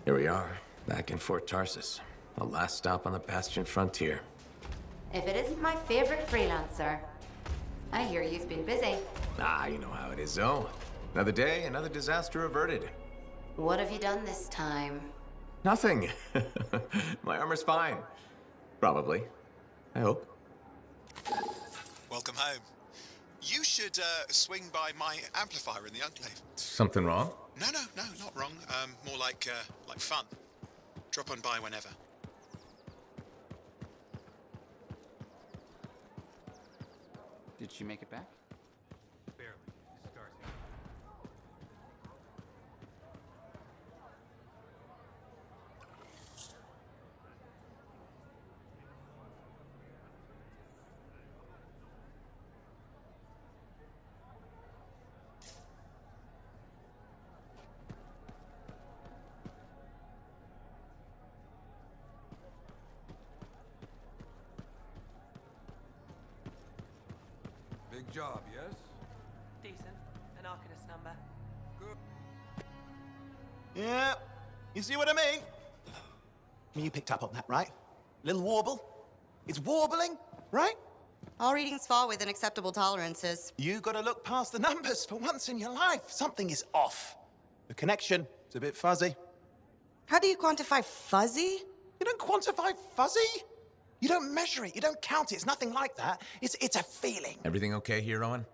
Here we are, back in Fort Tarsus. The last stop on the Bastion frontier. If it isn't my favorite freelancer. I hear you've been busy. Ah, you know how it is, though. Another day, another disaster averted. What have you done this time? Nothing. My armor's fine. Probably. I hope. Welcome home. You should swing by my amplifier in the Enclave. Something wrong? No, not wrong. More like fun. Drop on by whenever. Did she make it back? Barely. Scars here. Big job, yes? Decent. An Arcanist number. Good. Yeah, you see what I mean? You picked up on that, right? Little warble? It's warbling, right? All readings fall within acceptable tolerances. You gotta look past the numbers for once in your life. Something is off. The connection is a bit fuzzy. How do you quantify fuzzy? You don't quantify fuzzy? You don't measure it, you don't count it, it's nothing like that. It's a feeling. Everything okay here, Owen?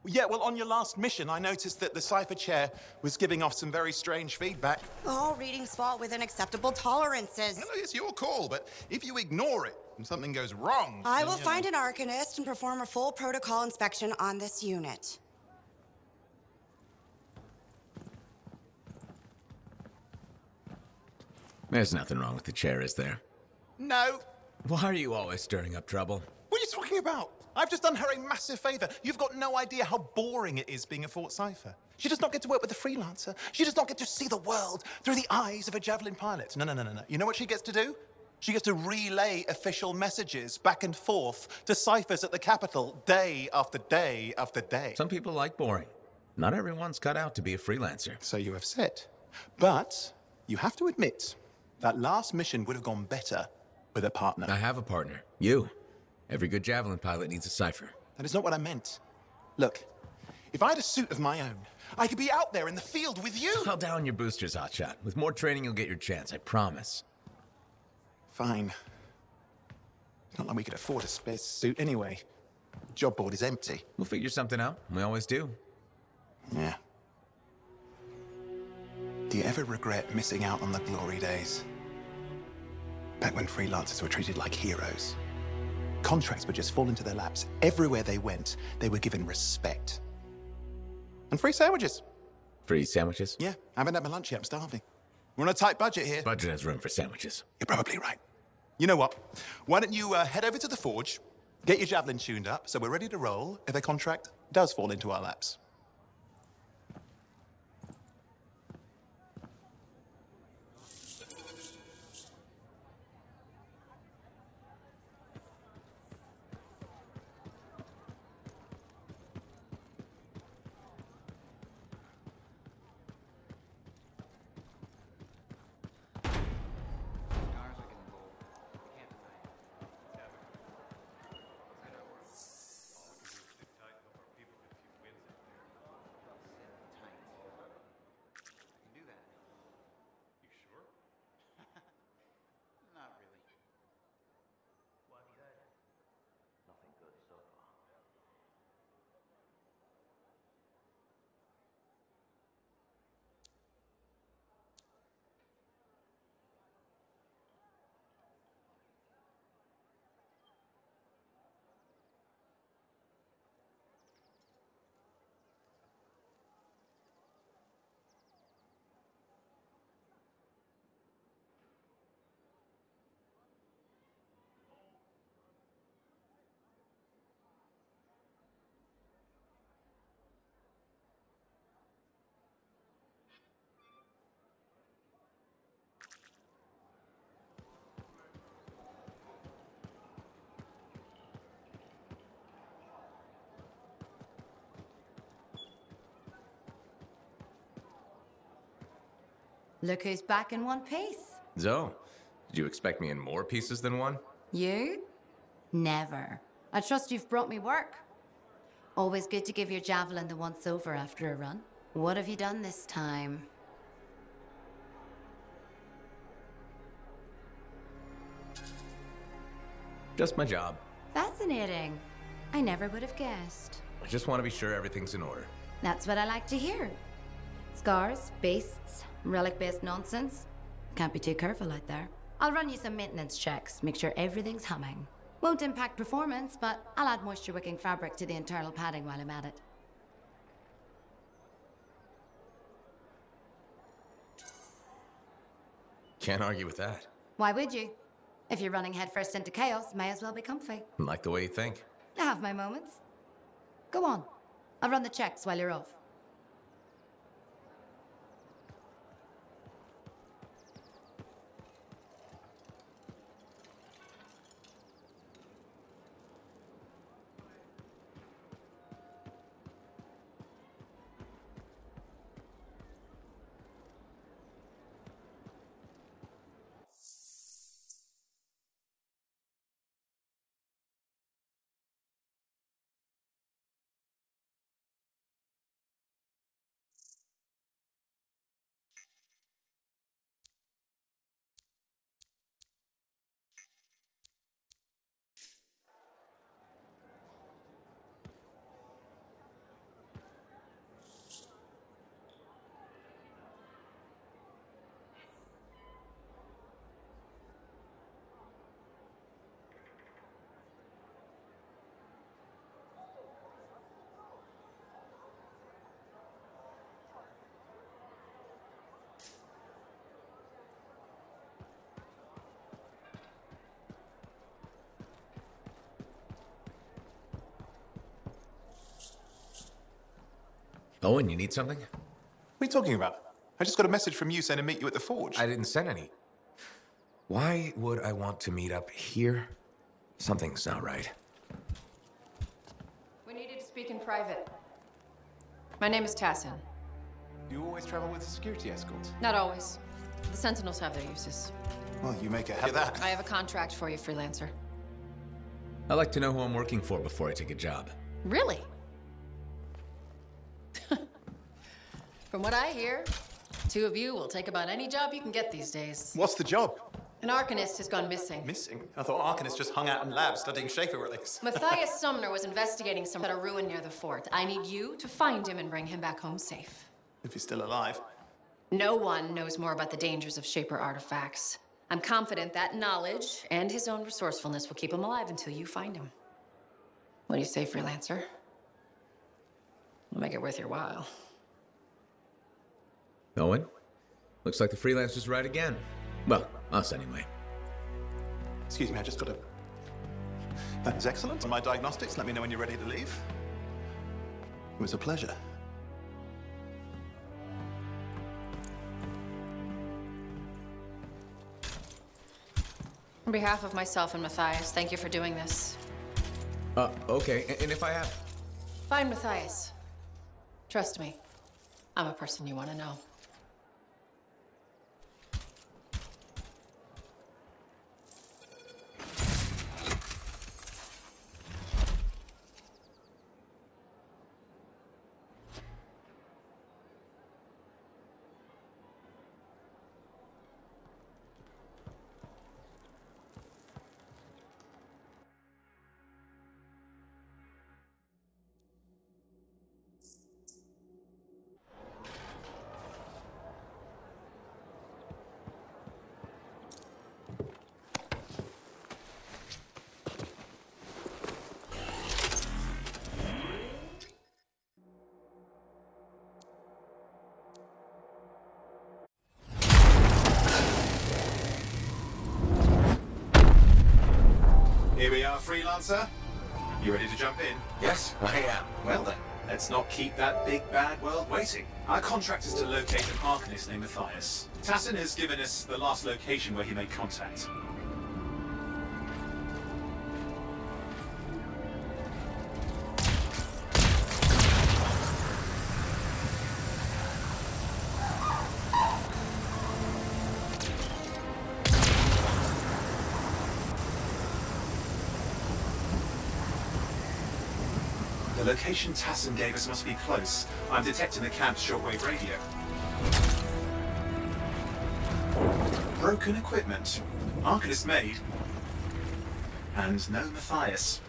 Yeah, well, on your last mission, I noticed that the cipher chair was giving off some very strange feedback. All readings fall within acceptable tolerances. Well, it's your call, but if you ignore it and something goes wrong... I then, will you find know. an Arcanist and perform a full protocol inspection on this unit. There's nothing wrong with the chair, is there? No. Why are you always stirring up trouble? What are you talking about? I've just done her a massive favor. You've got no idea how boring it is being a Fort Cipher. She does not get to work with a freelancer. She does not get to see the world through the eyes of a javelin pilot. No. You know what she gets to do? She gets to relay official messages back and forth to ciphers at the Capitol day after day after day. Some people like boring. Not everyone's cut out to be a freelancer. So you have said. But you have to admit, that last mission would have gone better with a partner. I have a partner. You. Every good javelin pilot needs a cipher. That is not what I meant. Look, if I had a suit of my own, I could be out there in the field with you. I'll down your boosters, hotshot. With more training, you'll get your chance, I promise. Fine. It's not like we could afford a spare suit anyway. The job board is empty. We'll figure something out. We always do. Yeah. Do you ever regret missing out on the glory days? Back when freelancers were treated like heroes. Contracts would just fall into their laps. Everywhere they went, they were given respect. And free sandwiches. Free sandwiches? Yeah, I haven't had my lunch yet. I'm starving. We're on a tight budget here. Budget has room for sandwiches. You're probably right. You know what? Why don't you head over to the forge, get your javelin tuned up, so we're ready to roll if a contract does fall into our laps. Scars are getting old. You can't deny it. That's how it works. All we can do is sit tight and hope our people get a few wins out there. Look who's back in one piece. Zoe, did you expect me in more pieces than one? You? Never. I trust you've brought me work. Always good to give your javelin the once-over after a run. What have you done this time? Just my job. Fascinating. I never would have guessed. I just want to be sure everything's in order. That's what I like to hear. Scars, beasts, relic-based nonsense. Can't be too careful out there. I'll run you some maintenance checks, make sure everything's humming. Won't impact performance, but I'll add moisture-wicking fabric to the internal padding while I'm at it. Can't argue with that. Why would you? If you're running headfirst into chaos, may as well be comfy. Like the way you think. I have my moments. Go on. I'll run the checks while you're off. Owen, you need something? What are you talking about? I just got a message from you saying to meet you at the forge. I didn't send any. Why would I want to meet up here? Something's not right. We needed to speak in private. My name is Tassin. You always travel with a security escort? Not always. The Sentinels have their uses. Well, you make a hell of that. I have a contract for you, freelancer. I like to know who I'm working for before I take a job. Really? From what I hear, two of you will take about any job you can get these days. What's the job? An Arcanist has gone missing. Missing? I thought Arcanists just hung out in labs studying Schaefer relics. Matthias Sumner was investigating some at a ruin near the fort. I need you to find him and bring him back home safe. If he's still alive. No one knows more about the dangers of Shaper artifacts. I'm confident that knowledge and his own resourcefulness will keep him alive until you find him. What do you say, freelancer? We'll make it worth your while. Owen? Looks like the freelancer's right again. Well, us anyway. Excuse me, I just got a... That is excellent. On my diagnostics, let me know when you're ready to leave. It was a pleasure. On behalf of myself and Matthias, thank you for doing this. Okay, and if I have... Find Matthias. Trust me, I'm a person you want to know. Here we are, freelancer. You ready to jump in? Yes, I am. Well then, let's not keep that big bad world waiting. Our contract is to locate an Arcanist named Matthias. Tassin has given us the last location where he made contact. The location Tassin gave us must be close. I'm detecting the camp's shortwave radio. Broken equipment. Arcanist made. And no Matthias.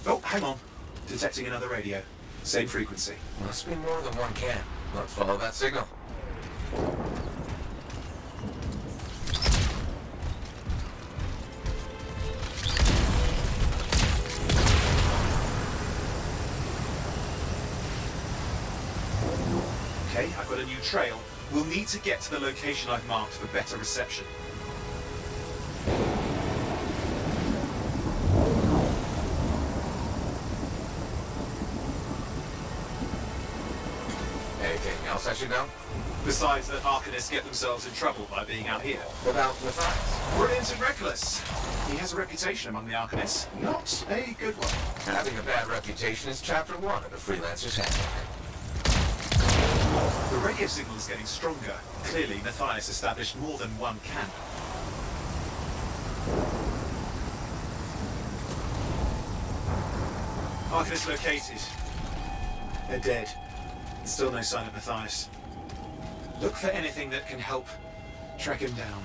Oh, hang on. Detecting another radio. Same frequency. Must be more than one camp. Let's follow that signal. Okay, I've got a new trail. We'll need to get to the location I've marked for better reception. Anything else I should know? Besides that Arcanists get themselves in trouble by being out here. Without Matthias. Brilliant and reckless. He has a reputation among the Arcanists. Not a good one. Having a bad reputation is chapter 1 of the Freelancer's Handbook. The radio signal is getting stronger. Clearly, Matthias established more than one camp. Arcanist located. They're dead. Still no sign of Matthias. Look for anything that can help track him down.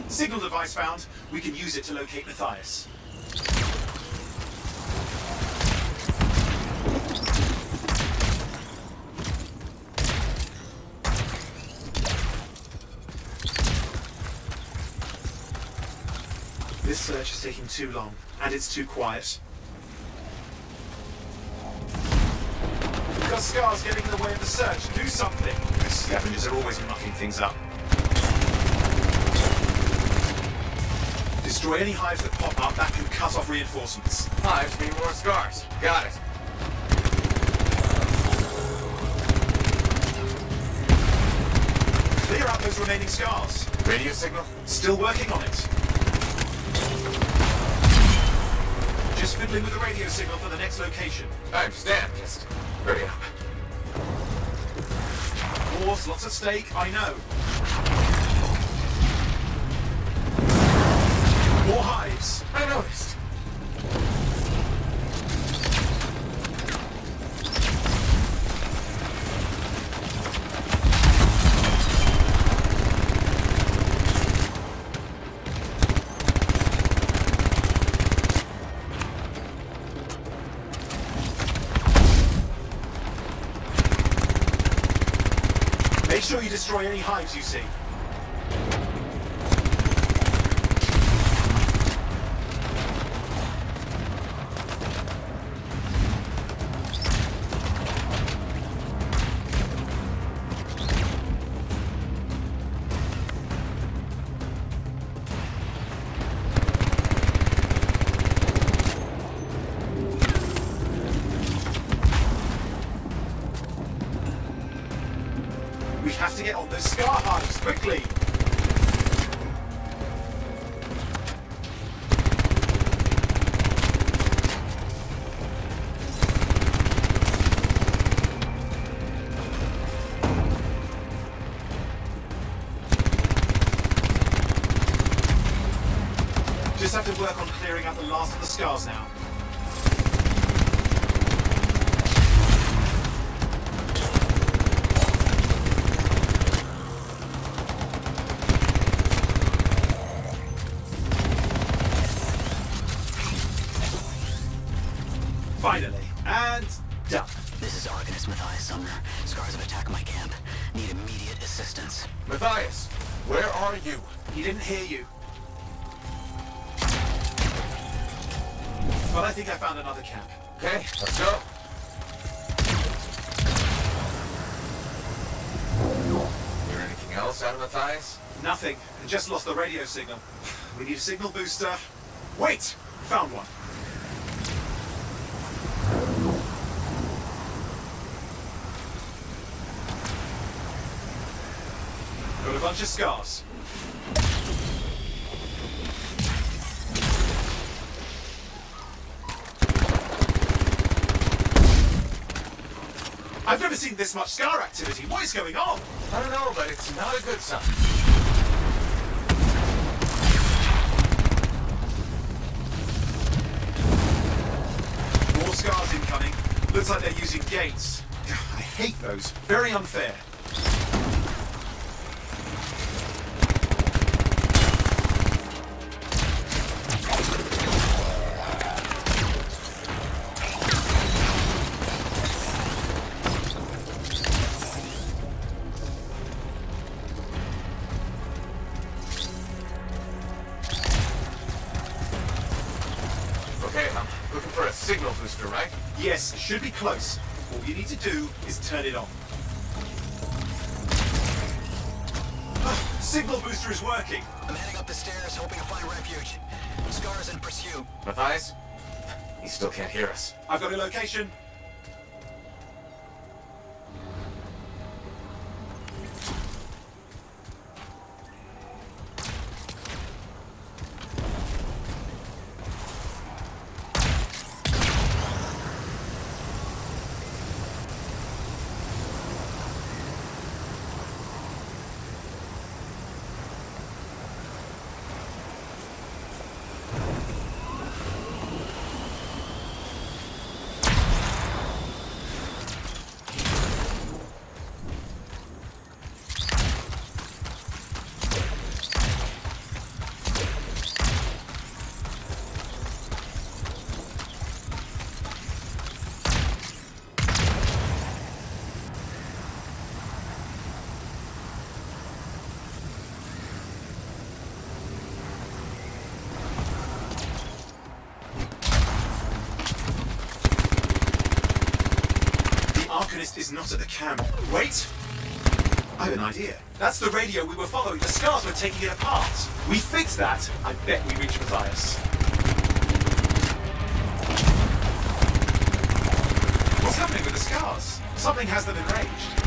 Signal device found. We can use it to locate Matthias. This search is taking too long, and it's too quiet. Got scars getting in the way of the search. Do something. The scavengers are always mucking things up. Destroy any hives that pop up. That can cut off reinforcements. Hives mean more scars. Got it. Clear out those remaining scars. Radio signal? Still working on it. Just fiddling with the radio signal for the next location. I understand. Just hurry up. Wars, lots at stake, I know. More hives. I noticed. Make sure you destroy any hives you see. We have to get on those scar hives quickly. Just have to work on clearing out the last of the scars now. Finally, and done. This is Arcanist Matthias Sumner. Scars of attack my camp. Need immediate assistance. Matthias, where are you? He didn't hear you. But I think I found another camp. Okay, let's go. Hear anything else out of Matthias? Nothing. I just lost the radio signal. We need a signal booster. Wait! Found one. Got a bunch of scars. I've never seen this much scar activity. What is going on? I don't know, but it's not a good sign. More scars incoming. Looks like they're using gates. I hate those. Very unfair. Okay, I'm looking for a signal booster, right? Yes, should be close. All you need to do is turn it on. Signal booster is working. I'm heading up the stairs, hoping to find refuge. Scars in pursuit. Matthias? He still can't hear us. I've got a location. Arcanist is not at the camp. Wait! I have an idea. That's the radio we were following. The scars were taking it apart. We fixed that. I bet we reach Matthias. What's happening with the scars? Something has them enraged.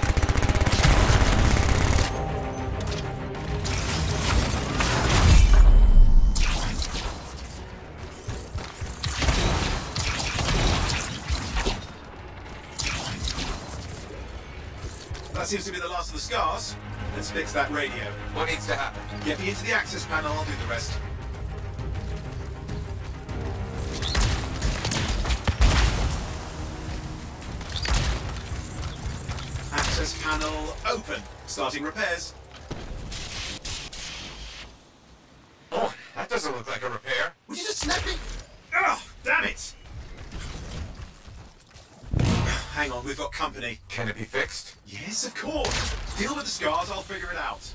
That seems to be the last of the scars. Let's fix that radio. What needs to happen? Get me into the access panel, I'll do the rest. Access panel open. Starting repairs. Oh, that doesn't look like a repair. Would you just snap me? Oh, damn it! Hang on, we've got company. Can it be fixed? Yes, of course. Deal with the scars, I'll figure it out.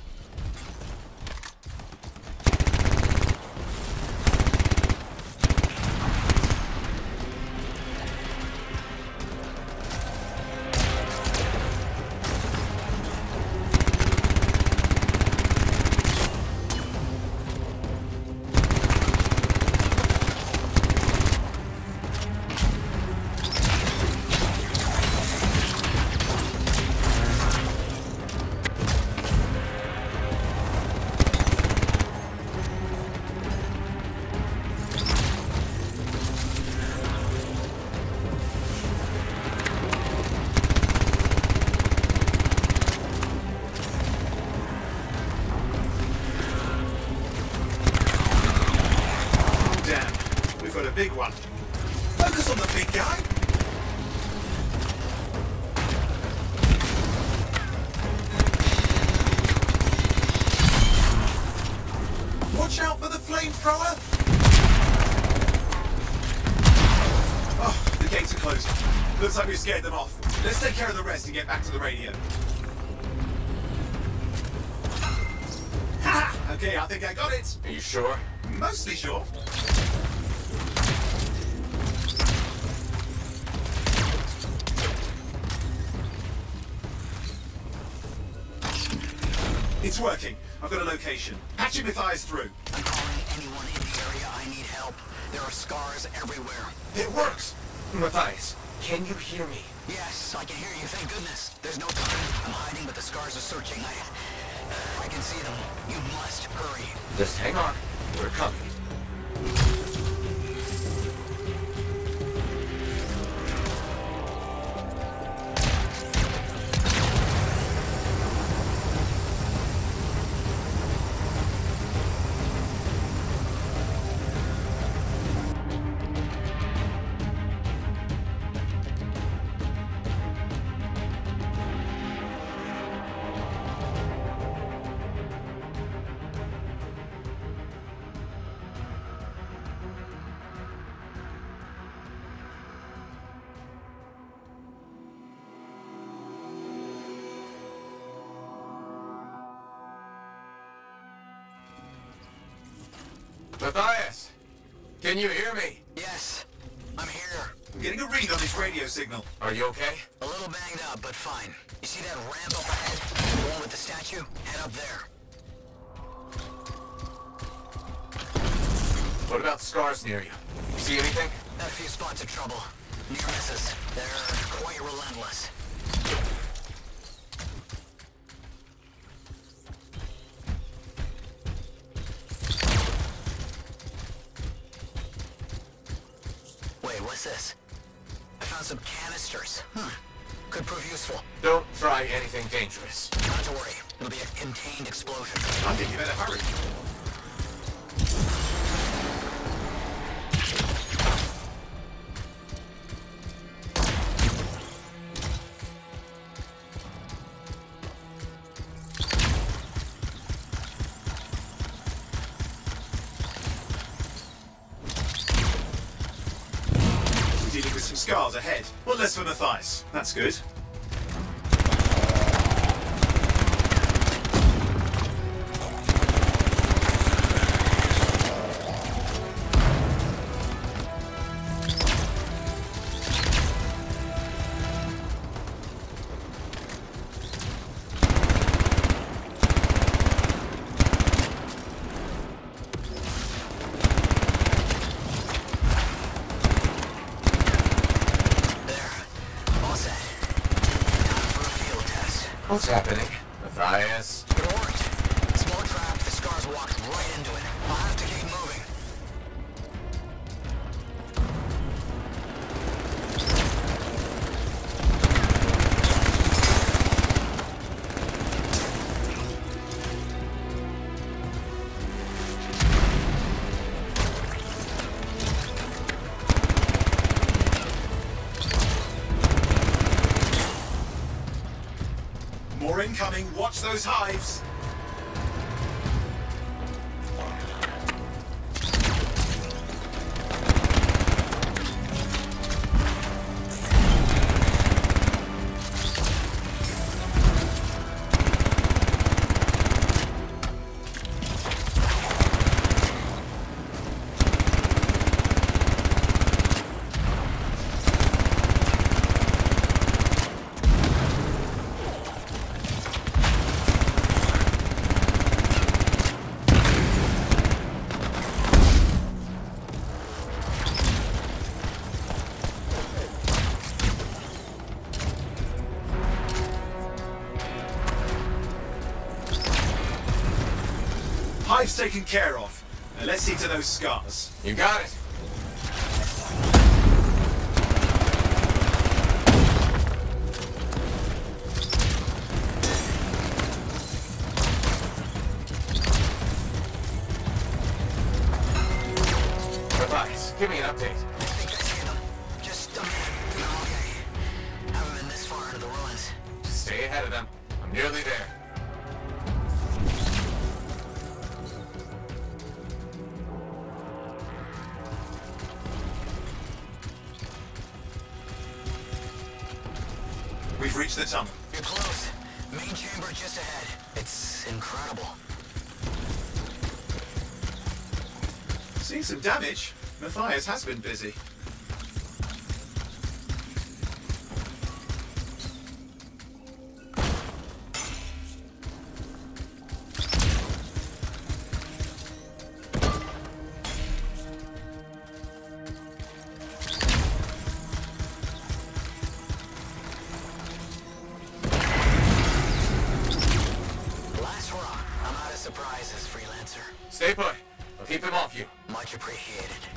Big one. Focus on the big guy. Watch out for the flamethrower. Oh, the gates are closed. Looks like we scared them off. Let's take care of the rest and get back to the radio. Ha! Okay, I think I got it. Are you sure? Mostly sure. It's working. I've got a location. Patching Matthias through. I'm calling anyone in the area area. I need help. There are scars everywhere. It works! Matthias, can you hear me? Yes, I can hear you, thank goodness. There's no time. I'm hiding, but the scars are searching. I can see them. You must hurry. Just hang on. We're coming. Matthias, can you hear me? Yes, I'm here. I'm getting a read on this radio signal. Are you okay? A little banged up, but fine. You see that ramp up ahead? The one with the statue? Head up there. What about scars near you? See anything? Had a few spots of trouble. Near misses. They're quite relentless. Wait, what's this? I found some canisters. Could prove useful. Don't try anything dangerous. Not to worry. It'll be a contained explosion. I think you better hurry. Dealing with some scars ahead. One less for Matthias. That's good. What's happening? Matthias? It worked. Small trap, the scars walked right into it. I'll have to keep moving. More incoming. Watch those hives. Hive's taken care of. Now let's see to those scars. You got it. Matthias, give me an update. I think I see them. Just a minute. I'm okay. Haven't been this far into the ruins. Just stay ahead of them. I'm nearly there. We've reached the tunnel. You're close. Main chamber just ahead. It's incredible. Seeing some damage. Matthias has been busy. appreciate it.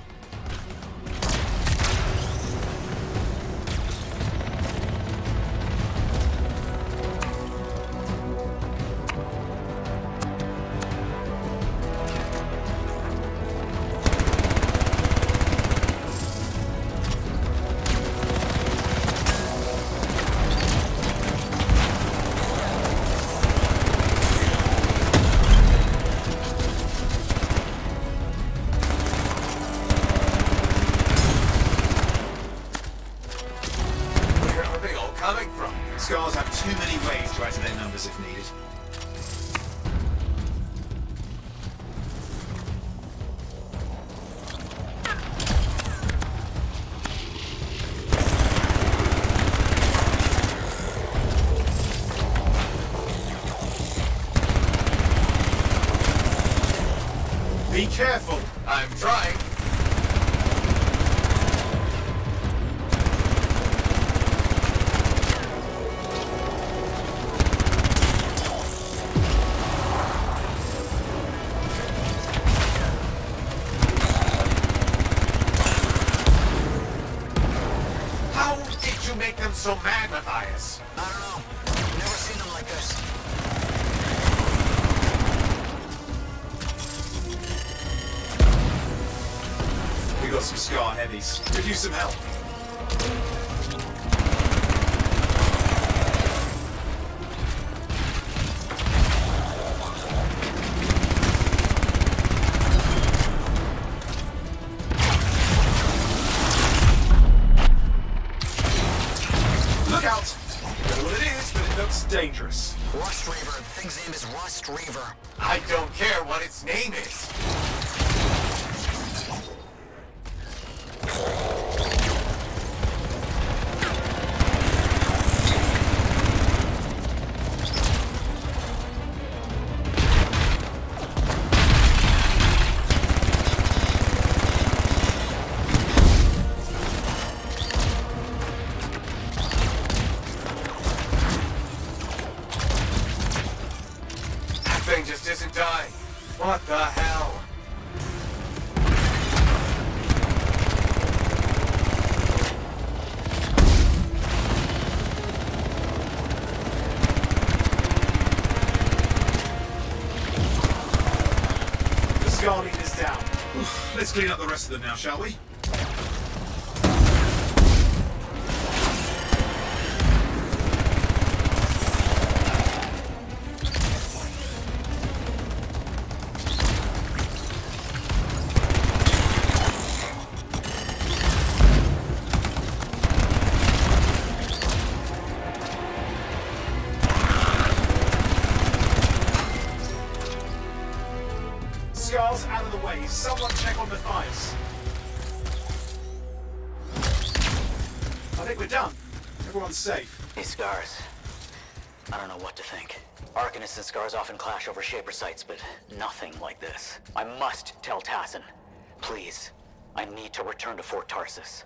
Where are they all coming from? Scars have too many ways to add to their numbers if needed. Be careful! I'm trying. How did you make them so mad, Matthias? I don't know. Never seen them like this. We got some Scar heavies. Could use some help. Look out! I don't know what it is, but it looks dangerous. Rust Reaver. The thing's name is Rust Reaver. I don't care what its name is. That thing just isn't dying. What the hell? The Scar lead is down. Let's clean up the rest of them now, shall we? Scar's out of the way. Someone check on Matthias. I think we're done. Everyone's safe. Hey, Scars. I don't know what to think. Arcanists and Scars often clash over Shaper sites, but nothing like this. I must tell Tassin. Please. I need to return to Fort Tarsus.